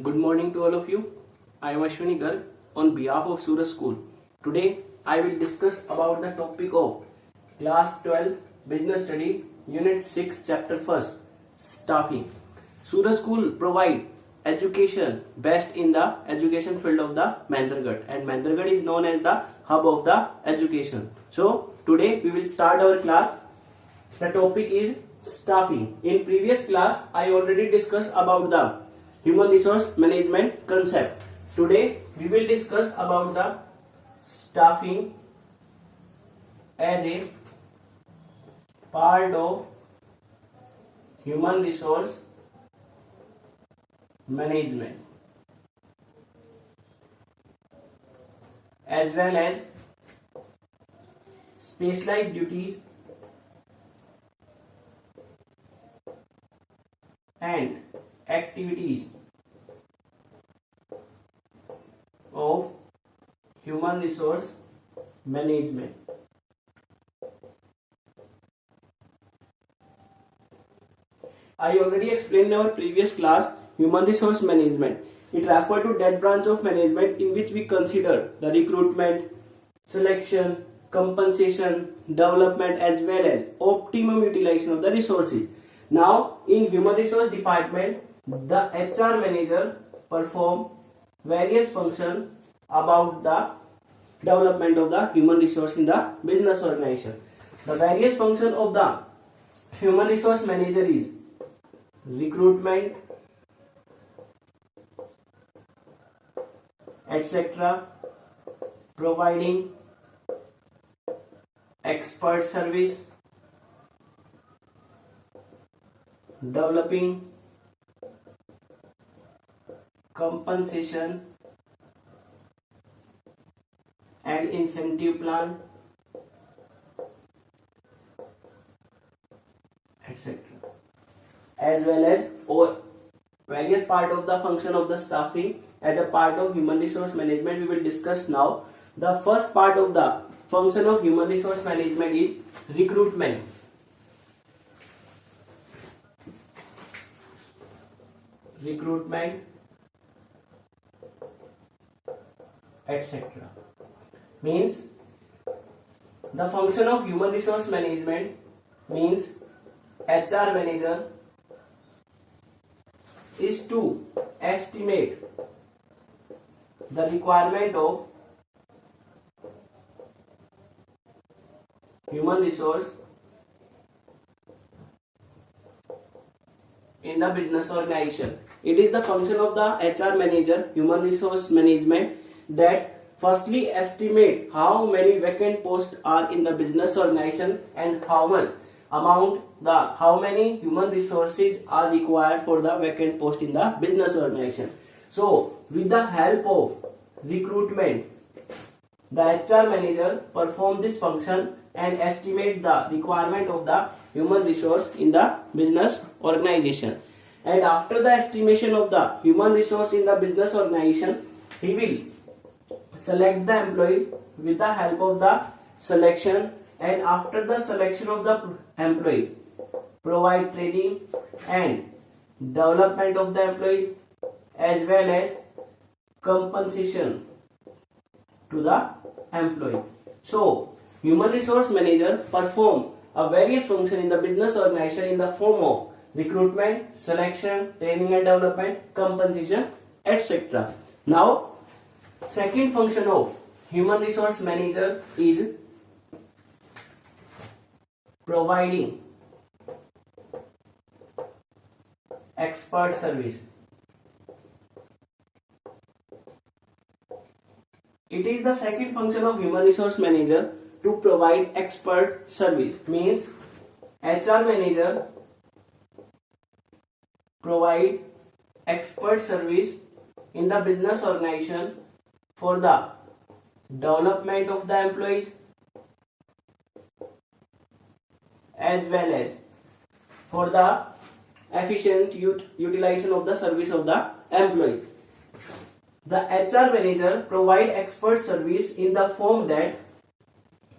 Good morning to all of you. I am Ashwini Garg on behalf of Suraj School. Today I will discuss about the topic of Class 12 Business Studies Unit 6 Chapter 1 Staffing. Suraj School provide education best in the education field of the Mahendragarh, and Mahendragarh is known as the hub of the education. So today we will start our class. The topic is staffing. In previous class I already discussed about the human resource management concept. Today we will discuss about the staffing as a part of human resource management, as well as specialized duties and activities of human resource management. I already explained in our previous class human resource management. It refers to that branch of management in which we consider the recruitment, selection, compensation, development, as well as optimum utilization of the resources. Now, in human resource department, the HR manager perform various functions about the development of the human resource in the business organization. The various functions of the human resource manager is recruitment, etc., providing expert service, developing compensation and incentive plan, etc., as well as various part of the function of the staffing as a part of human resource management we will discuss now. The first part of the function of human resource management is recruitment. Etc. Means the function of human resource management means HR manager is to estimate the requirement of human resource in the business organization. It is the function of the HR manager, human resource management, that firstly estimate how many vacant posts are in the business organization and how many human resources are required for the vacant post in the business organization. So with the help of recruitment, the HR manager perform this function and estimate the requirement of the human resource in the business organization. And after the estimation of the human resource in the business organization, he will select the employee with the help of the selection, and after the selection of the employee, provide training and development of the employee as well as compensation to the employee. So human resource manager perform a various function in the business organization in the form of recruitment, selection, training and development, compensation, etc. Now, second function of human resource manager is providing expert service. It is the second function of human resource manager to provide expert service. Means HR manager provide expert service in the business organization for the development of the employees as well as for the efficient utilization of the service of the employee. The HR manager provide expert service in the form that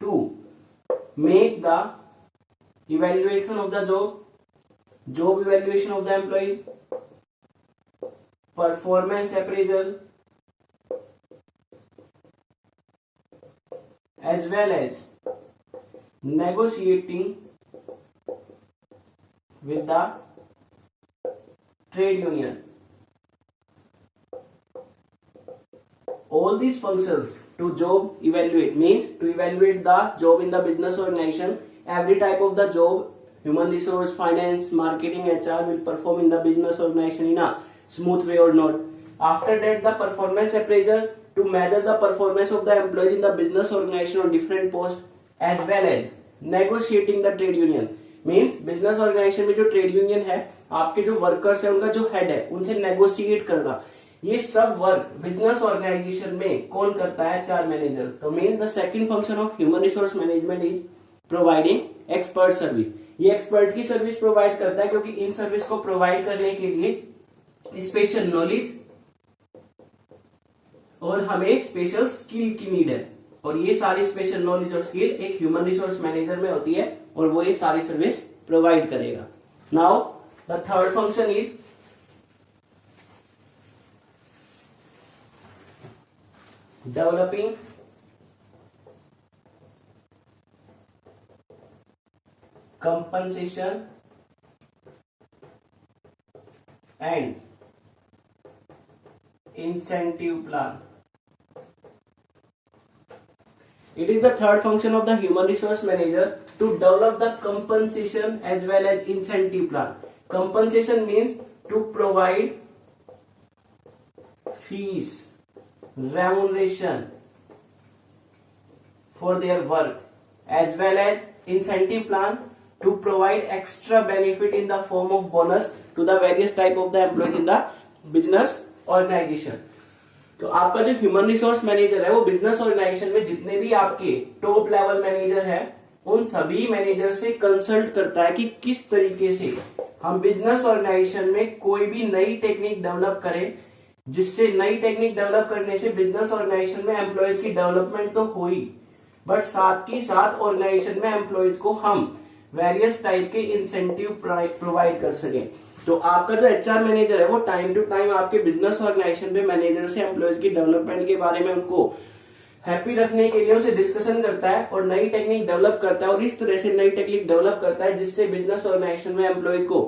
to make the evaluation of the job evaluation of the employee, performance appraisal as well as negotiating with the trade union. All these functions to job evaluate means to evaluate the job in the business organization. Every type of the job, human resource, finance, marketing, HR will perform in the business organization in a smooth way or not. After that, the performance appraisal to measure the performance of the employees in the business organization on different posts, as well as negotiating the trade union means business organization में जो trade union है, आपके जो workers है, उनका जो head है, उनसे नेगोशिएट करना, ये सब वर्क बिजनेस ऑर्गेनाइजेशन में कौन करता है? HR manager. तो mean the second function of human resource management is providing expert service. ये एक्सपर्ट की सर्विस प्रोवाइड करता है, क्योंकि इन सर्विस को प्रोवाइड करने के लिए स्पेशल नॉलेज और हमें स्पेशल स्किल की नीड है, और ये सारी स्पेशल नॉलेज और स्किल एक ह्यूमन रिसोर्स मैनेजर में होती है, और वो ये सारी सर्विस प्रोवाइड करेगा. Now the third function is developing compensation and incentive plan. It is the third function of the human resource manager to develop the compensation as well as incentive plan. Compensation means to provide fees, remuneration for their work, as well as incentive plan to provide extra benefit in the form of bonus to the various type of the employees in the business organization. तो आपका जो human resource manager है, वो business organisation में जितने भी आपके top level manager है, उन सभी मैनेजर से कंसल्ट करता है कि किस तरीके से हम बिजनेस ऑर्गेनाइजेशन में कोई भी नई टेक्निक डेवलप करें, जिससे नई टेक्निक डेवलप करने से बिजनेस ऑर्गेनाइजेशन में एम्प्लॉयज की डेवलपमेंट तो हुई, बट साथ ही साथ ऑर्गेनाइजेशन में एम्प्लॉयज को हम वेरियस टाइप के इंसेंटिव प्रोवाइड कर सके. तो आपका जो एचआर मैनेजर है, वो टाइम टू टाइम आपके बिजनेस ऑर्गेनाइजेशन में मैनेजर से एम्प्लॉयज की डेवलपमेंट के बारे में उनको हैप्पी रखने के लिए उनसे डिस्कशन करता है और नई टेक्निक डेवलप करता है, और इस तरह से नई टेक्निक डेवलप करता है जिससे बिजनेस ऑर्गेनाइजेशन में एम्प्लॉयज को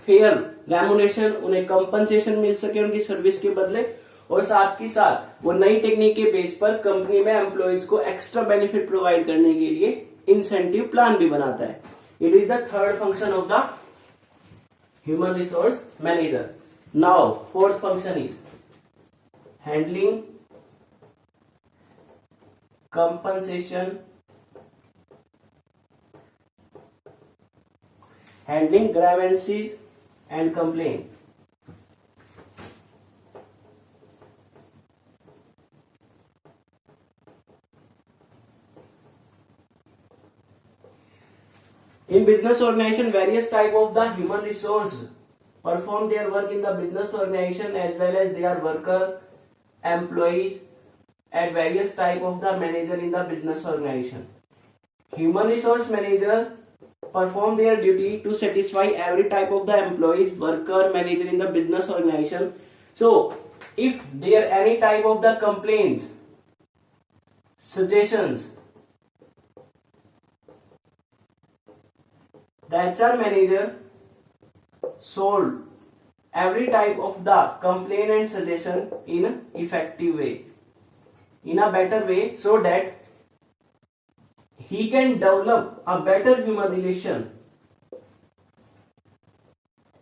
फेयर रेम्युनरेशन, उन्हें कंपनसेशन मिल सके उनकी सर्विस के बदले, और साथ ही साथ वो नई टेक्निक के बेस पर कंपनी में एम्प्लॉयज को एक्स्ट्रा बेनिफिट प्रोवाइड करने के लिए इंसेंटिव प्लान भी बनाता है. It is the third function of the human resource manager. Now fourth function is handling compensation, handling grievances and complain. In business organization, various type of the human resource perform their work in the business organization, as well as they are worker, employees, and various type of the manager in the business organization. Human resource manager perform their duty to satisfy every type of the employees, worker, manager in the business organization. So, if there any type of the complaints, suggestions, the HR manager solve every type of the complaint and suggestion in an effective way, in a better way, so that he can develop a better human relation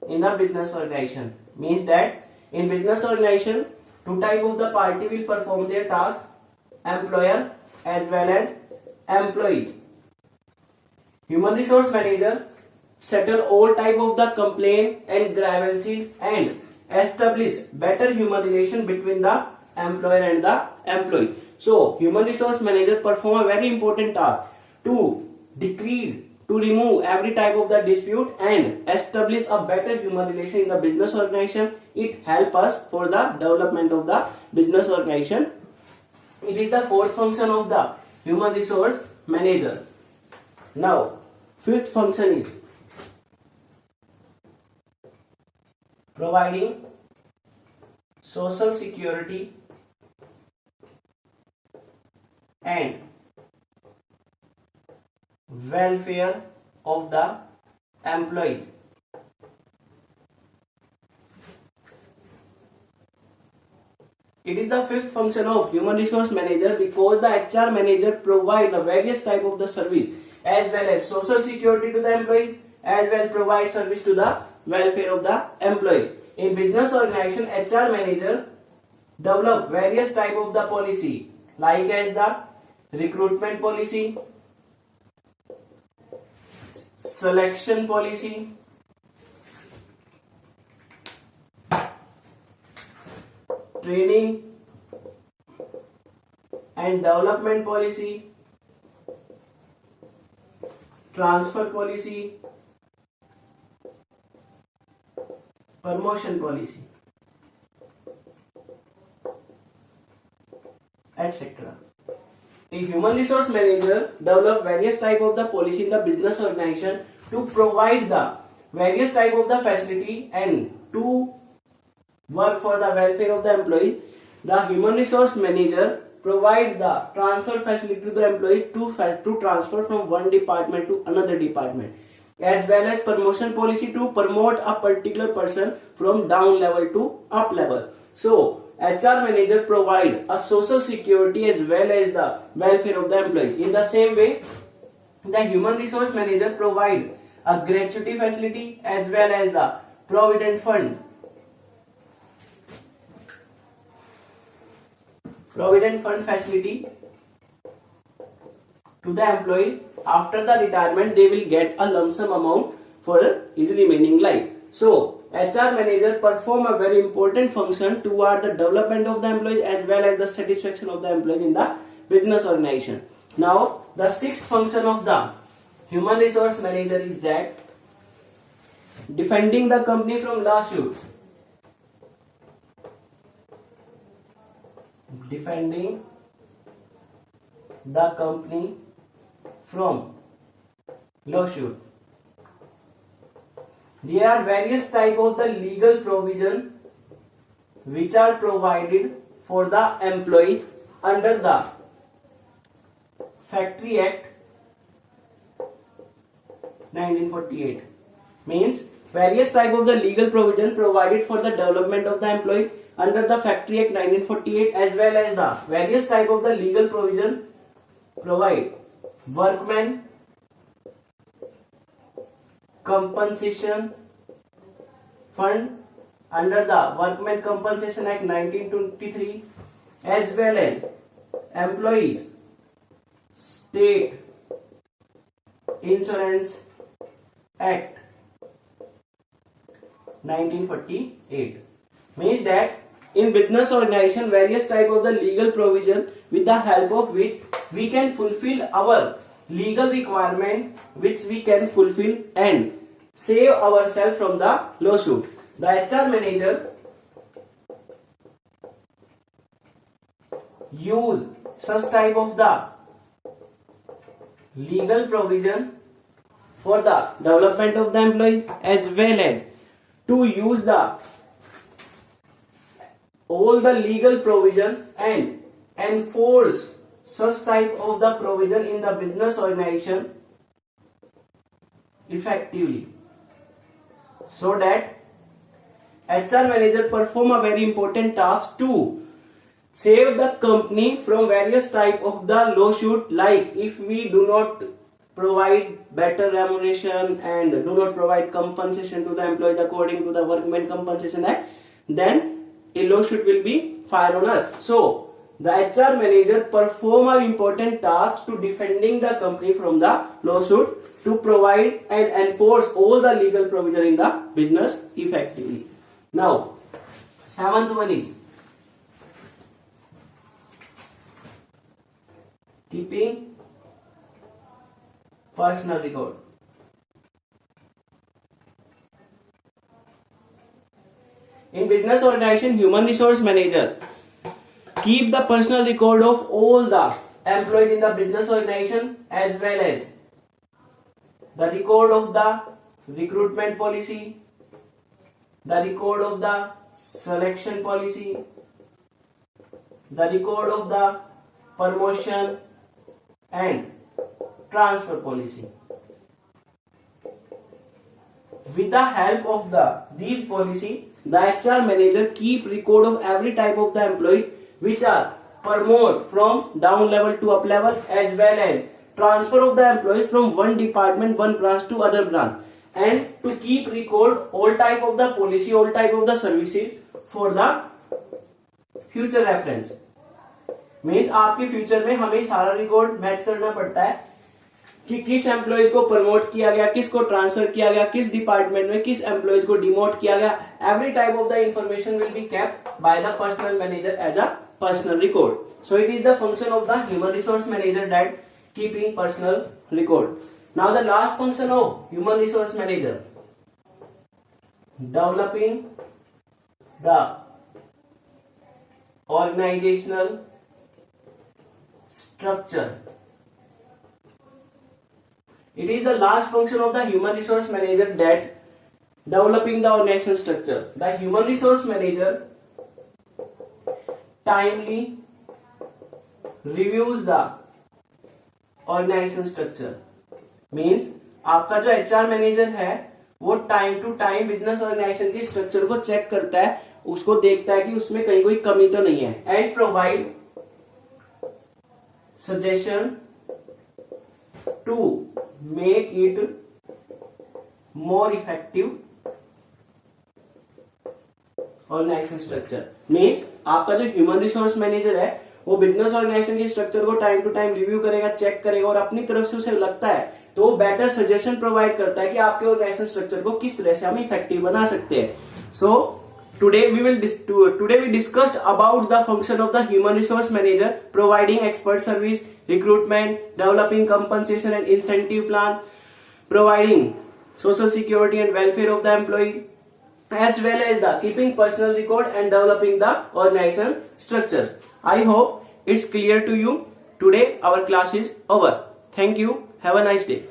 in the business organization. Means that in business organization, two type of the party will perform their task, employer as well as employees. Human resource manager settle all type of the complaint and grievances and establish better human relation between the employer and the employee. So human resource manager perform a very important task to decrease, to remove every type of the dispute and establish a better human relation in the business organization. It help us for the development of the business organization. It is the fourth function of the human resource manager. Now fifth function is providing social security and welfare of the employees. It is the fifth function of human resource manager because the HR manager provide the various type of the service as well as social security to the employees as well provide service to the welfare of the employee. In business organization, HR manager develop various type of the policy like as the recruitment policy, selection policy, training and development policy, transfer policy, promotion policy, etc. A human resource manager develop various type of the policy in the business organization to provide the various type of the facility and to work for the welfare of the employee. The human resource manager provide the transfer facility to the employee to transfer from one department to another department, as well as promotion policy to promote a particular person from down level to up level. So HR manager provide a social security as well as the welfare of the employee. In the same way, the human resource manager provide a gratuity facility as well as the provident fund. Provident fund facility to the employee. After the retirement, they will get a lump sum amount for his remaining life. So HR manager perform a very important function toward the development of the employees as well as the satisfaction of the employees in the business organization. Now the sixth function of the human resource manager is that defending the company from lawsuit. Defending the company from lawsuit. There are various type of the legal provision which are provided for the employees under the Factory Act 1948. Means various type of the legal provision provided for the development of the employee under the Factory Act 1948 as well as the various type of the legal provision provide workmen compensation fund under the Workmen Compensation Act 1923 as well as Employees State Insurance Act 1948. Means that in business organization various type of the legal provision with the help of which we can fulfill our legal requirement which we can fulfill and save ourselves from the lawsuit. The HR manager use such type of the legal provision for the development of the employees as well as to use the all the legal provision and enforce such type of the provision in the business organization effectively, so that HR manager perform a very important task to save the company from various type of the lawsuit, like if we do not provide better remuneration and do not provide compensation to the employees according to the Workmen Compensation Act, then a lawsuit will be filed on us. So the HR manager perform an important task to defending the company from the lawsuit to provide and enforce all the legal provision in the business effectively. Now, seventh one is keeping personal record. In business organization, human resource manager keep the personal record of all the employees in the business organization as well as the record of the recruitment policy, the record of the selection policy, the record of the promotion and transfer policy. With the help of these policy, the HR manager keep record of every type of the employee which are promote from down level to up level, as well as transfer of the employees from one department, one branch to other branch, and to keep record all type of the policy, all type of the services for the future reference. Means आपके future में हमें सारा record match करना पड़ता है कि किस employees को प्रमोट किया गया, किसको ट्रांसफर किया गया, किस डिपार्टमेंट में किस एम्प्लॉयज को डिमोट किया गया. Every type of the information will be kept by the personnel manager as a personnel record. So it is the function of the human resource manager that keeping personnel record. Now the last function of human resource manager, developing the organizational structure. It is the last function of the human resource manager that developing the organizational structure. The human resource manager timely reviews the organizational structure. Means आपका जो HR manager है वो time to time business organisation की structure को check करता है, उसको देखता है कि उसमें कहीं कोई कमी तो नहीं है, and provide suggestion to make it more effective organisation structure. Means आपका जो ह्यूमन रिसोर्स मैनेजर है वो बिजनेस ऑर्गेनाइजेशन के स्ट्रक्चर को टाइम टू टाइम रिव्यू करेगा, चेक करेगा, और अपनी तरफ से उसे लगता है तो वो बेटर सजेशन प्रोवाइड करता है कि आपके ऑर्गेनाइजेशन स्ट्रक्चर को किस तरह से हम इफेक्टिव बना सकते हैं. सो today we discussed about the function of the human resource manager, providing expert service, recruitment, developing compensation and incentive plan, providing social security and welfare of the employees, as well as the keeping personal record and developing the organization structure. I hope it's clear to you. Today our class is over. Thank you. Have a nice day.